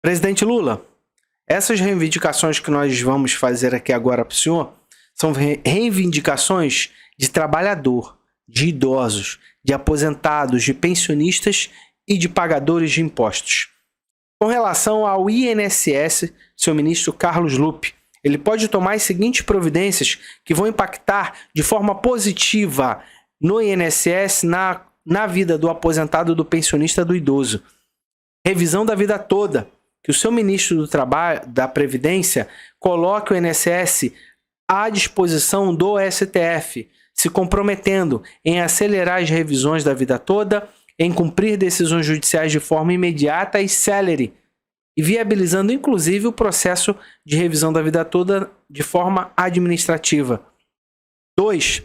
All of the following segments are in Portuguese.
Presidente Lula, essas reivindicações que nós vamos fazer aqui agora para o senhor são reivindicações de trabalhador, de idosos, de aposentados, de pensionistas e de pagadores de impostos. Com relação ao INSS, seu ministro Carlos Lupe, ele pode tomar as seguintes providências que vão impactar de forma positiva no INSS, na vida do aposentado, do pensionista, do idoso. Revisão da vida toda, que o seu ministro do Trabalho, da Previdência, coloque o INSS à disposição do STF, se comprometendo em acelerar as revisões da vida toda, em cumprir decisões judiciais de forma imediata e célere, e viabilizando inclusive o processo de revisão da vida toda de forma administrativa. 2.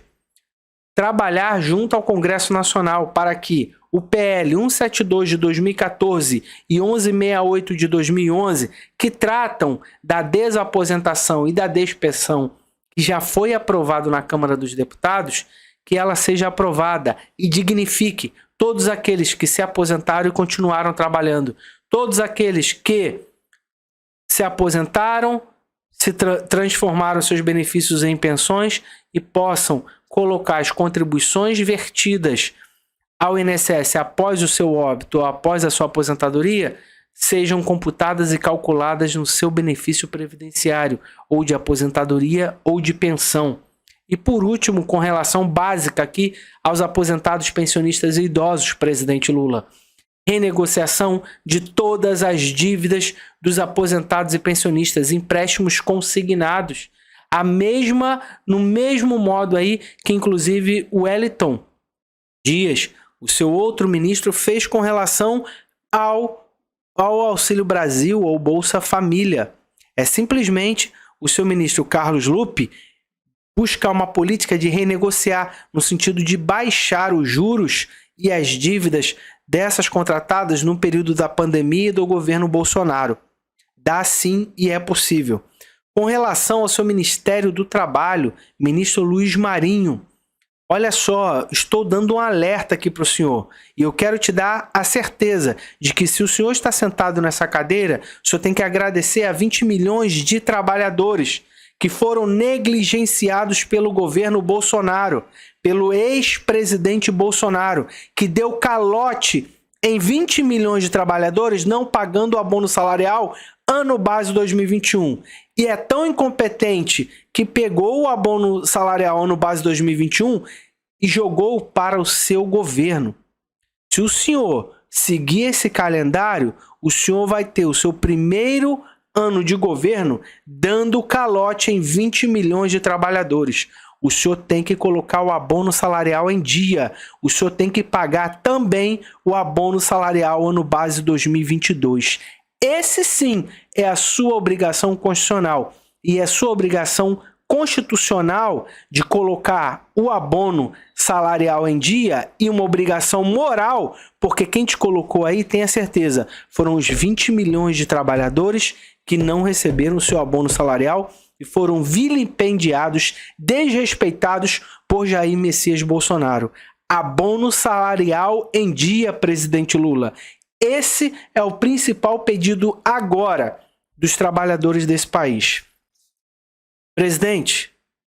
Trabalhar junto ao Congresso Nacional para que o PL 172 de 2014 e 1168 de 2011, que tratam da desaposentação e da despensão, que já foi aprovado na Câmara dos Deputados, que ela seja aprovada e dignifique todos aqueles que se aposentaram e continuaram trabalhando. Todos aqueles que se aposentaram, transformaram seus benefícios em pensões e possam colocar as contribuições vertidas ao INSS após o seu óbito ou após a sua aposentadoria, sejam computadas e calculadas no seu benefício previdenciário, ou de aposentadoria ou de pensão. E por último, com relação básica aqui aos aposentados, pensionistas e idosos, presidente Lula, renegociação de todas as dívidas dos aposentados e pensionistas, empréstimos consignados, no mesmo modo aí que inclusive o Wellington Dias, o seu outro ministro, fez com relação ao Auxílio Brasil ou Bolsa Família. É simplesmente o seu ministro Carlos Lupe buscar uma política de renegociar, no sentido de baixar os juros e as dívidas dessas contratadas no período da pandemia e do governo Bolsonaro. Dá sim e é possível. Com relação ao seu Ministério do Trabalho, ministro Luiz Marinho, olha só, estou dando um alerta aqui para o senhor e eu quero te dar a certeza de que se o senhor está sentado nessa cadeira, o senhor tem que agradecer a 20 milhões de trabalhadores que foram negligenciados pelo governo Bolsonaro, pelo ex-presidente Bolsonaro, que deu calote em 20 milhões de trabalhadores não pagando o abono salarial ano base 2021. E é tão incompetente que pegou o abono salarial ano base 2021 e jogou para o seu governo. Se o senhor seguir esse calendário, o senhor vai ter o seu primeiro ano de governo dando calote em 20 milhões de trabalhadores. O senhor tem que colocar o abono salarial em dia. O senhor tem que pagar também o abono salarial ano base 2022. Esse sim é a sua obrigação constitucional e é sua obrigação constitucional de colocar o abono salarial em dia e uma obrigação moral, porque quem te colocou aí, tenha certeza, foram os 20 milhões de trabalhadores que não receberam o seu abono salarial e foram vilipendiados, desrespeitados por Jair Messias Bolsonaro. Abono salarial em dia, presidente Lula. Esse é o principal pedido agora dos trabalhadores desse país. Presidente,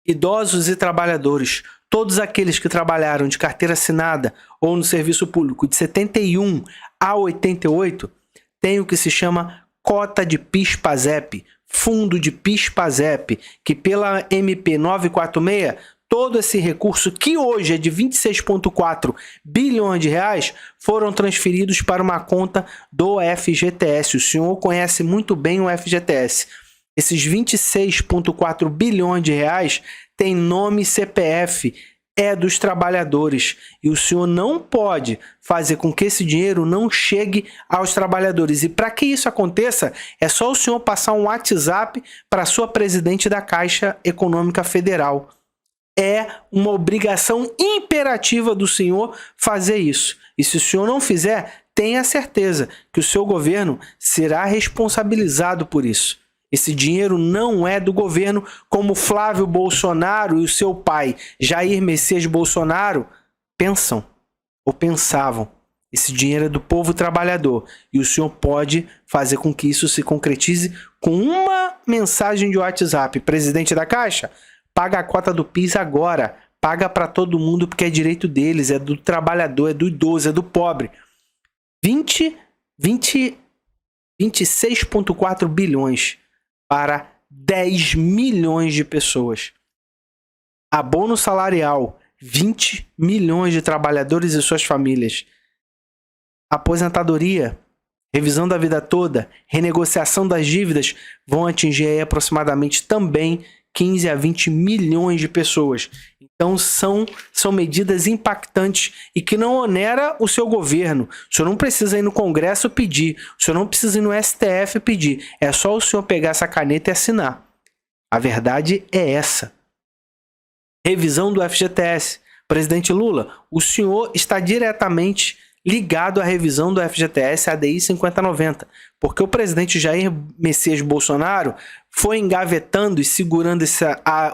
idosos e trabalhadores, todos aqueles que trabalharam de carteira assinada ou no serviço público de 71 a 88, têm o que se chama cota de PIS/PASEP, fundo de PIS/PASEP, que pela MP 946, todo esse recurso, que hoje é de 26,4 bilhões de reais, foram transferidos para uma conta do FGTS. O senhor conhece muito bem o FGTS. Esses 26,4 bilhões de reais têm nome e CPF, é dos trabalhadores. E o senhor não pode fazer com que esse dinheiro não chegue aos trabalhadores. E para que isso aconteça, é só o senhor passar um WhatsApp para a sua presidente da Caixa Econômica Federal. É uma obrigação imperativa do senhor fazer isso. E se o senhor não fizer, tenha certeza que o seu governo será responsabilizado por isso. Esse dinheiro não é do governo, como Flávio Bolsonaro e o seu pai, Jair Messias Bolsonaro, pensam ou pensavam. Esse dinheiro é do povo trabalhador. E o senhor pode fazer com que isso se concretize com uma mensagem de WhatsApp. Presidente da Caixa, paga a cota do PIS agora. Paga para todo mundo porque é direito deles, é do trabalhador, é do idoso, é do pobre. 26,4 bilhões para 10 milhões de pessoas. Abono salarial, 20 milhões de trabalhadores e suas famílias. Aposentadoria, revisão da vida toda, renegociação das dívidas vão atingir aí aproximadamente também 15 a 20 milhões de pessoas. Então são medidas impactantes e que não onera o seu governo. O senhor não precisa ir no Congresso pedir, o senhor não precisa ir no STF pedir. É só o senhor pegar essa caneta e assinar. A verdade é essa. Revisão do FGTS. Presidente Lula, o senhor está diretamente ligado à revisão do FGTS ADI 5090, porque o presidente Jair Messias Bolsonaro foi engavetando e segurando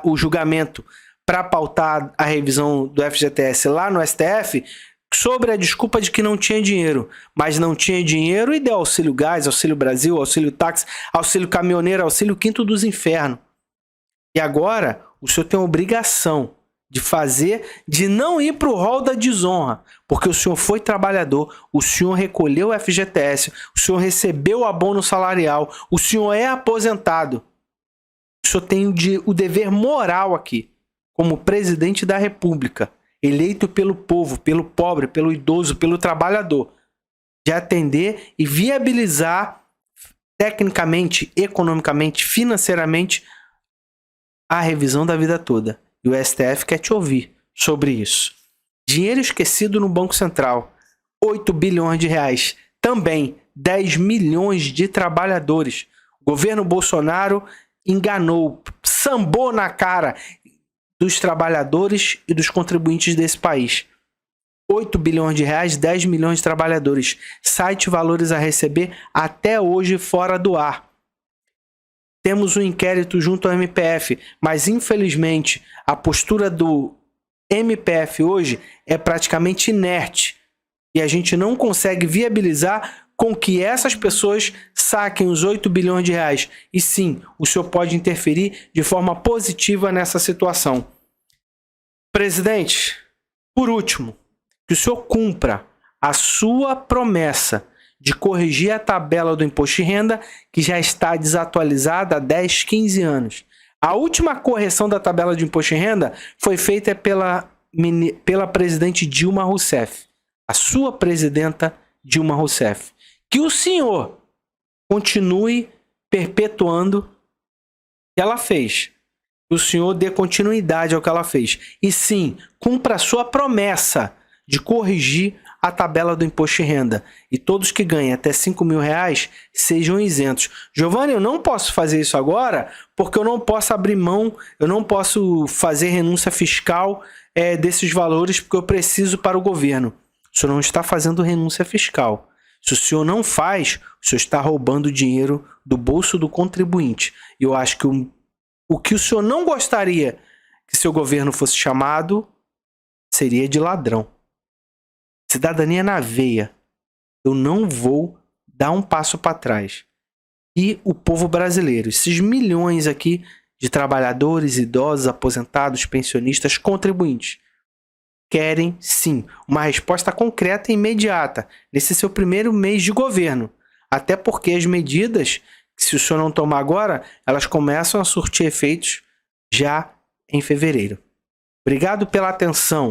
o julgamento para pautar a revisão do FGTS lá no STF, sobre a desculpa de que não tinha dinheiro. Mas não tinha dinheiro e deu auxílio gás, auxílio Brasil, auxílio táxi, auxílio caminhoneiro, auxílio quinto dos infernos. E agora o senhor tem a obrigação de não ir para o rol da desonra, porque o senhor foi trabalhador, o senhor recolheu o FGTS, o senhor recebeu o abono salarial, o senhor é aposentado. O senhor tem o dever moral aqui, como presidente da República, eleito pelo povo, pelo pobre, pelo idoso, pelo trabalhador, de atender e viabilizar tecnicamente, economicamente, financeiramente a revisão da vida toda. E o STF quer te ouvir sobre isso. Dinheiro esquecido no Banco Central, 8 bilhões de reais. Também 10 milhões de trabalhadores. O governo Bolsonaro enganou, sambou na cara dos trabalhadores e dos contribuintes desse país. 8 bilhões de reais, 10 milhões de trabalhadores. Site valores a receber até hoje fora do ar. Temos um inquérito junto ao MPF, mas infelizmente a postura do MPF hoje é praticamente inerte e a gente não consegue viabilizar com que essas pessoas saquem os 8 bilhões de reais. E sim, o senhor pode interferir de forma positiva nessa situação. Presidente, por último, que o senhor cumpra a sua promessa de corrigir a tabela do imposto de renda, que já está desatualizada há 10, 15 anos. A última correção da tabela de imposto de renda foi feita pela presidente Dilma Rousseff, a sua presidenta Dilma Rousseff. Que o senhor continue perpetuando o que ela fez. Que o senhor dê continuidade ao que ela fez. E sim, cumpra a sua promessa de corrigir a tabela do imposto de renda. E todos que ganhem até 5 mil reais sejam isentos. Giovanni, eu não posso fazer isso agora porque eu não posso abrir mão, eu não posso fazer renúncia fiscal desses valores porque eu preciso para o governo. O senhor não está fazendo renúncia fiscal. Se o senhor não faz, o senhor está roubando dinheiro do bolso do contribuinte. E eu acho que o que o senhor não gostaria que seu governo fosse chamado seria de ladrão. Cidadania na veia. Eu não vou dar um passo para trás. E o povo brasileiro, esses milhões aqui de trabalhadores, idosos, aposentados, pensionistas, contribuintes, querem sim uma resposta concreta e imediata nesse seu primeiro mês de governo. Até porque as medidas, se o senhor não tomar agora, elas começam a surtir efeitos já em fevereiro. Obrigado pela atenção.